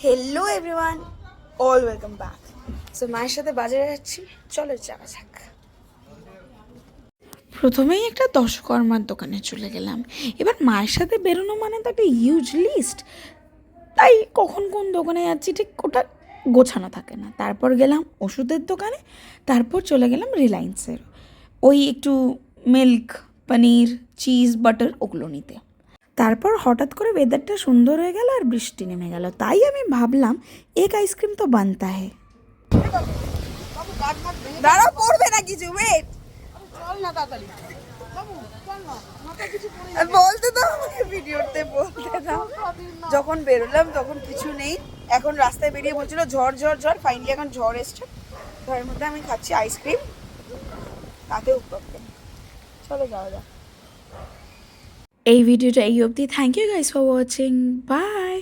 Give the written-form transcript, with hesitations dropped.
Hello everyone, all welcome back. So মায়ের সাথে বাজারে যাচ্ছি, চলো যাওয়া যাক। প্রথমেই একটা দশকর্মার দোকানে চলে গেলাম। এবার মায়ের সাথে বেরোনো মানে তো একটা হিউজ লিস্ট, তাই কখন কোন দোকানে যাচ্ছি ঠিক ওটা গোছানো থাকে না। তারপর গেলাম ওষুধের দোকানে, তারপর চলে গেলাম রিলায়েন্সের ওই একটু মিল্ক, পনির, চিজ, বাটার ওগুলো নিতে। তারপর হঠাৎ করে ওয়েদারটা সুন্দর হয়ে গেল আর বৃষ্টি নেমে গেল, তাই আমি ভাবলাম এক আইসক্রিম তো বানতা হে। দাঁড়া, পড়বে না কিছু, ওয়েট। চল না তাড়াতাড়ি বাবু, চল না, মাথা কিছু পড়ে যাবে। বলতে দাও আমাকে, ভিডিওতে বলতে দাও। যখন বেরোলাম তখন কিছু নেই, এখন রাস্তায় বেরিয়ে বলছিল ঝড় ঝড় ঝড়, ফাইনালি এখন ঝড় এসছে। ঘরের মধ্যে আমি খাচ্ছি আইসক্রিম, তাতে উত্তপ্ত। চলো যাওয়া যাক। এই ভিডিওটা এই অবধি। Thank you guys for watching, by.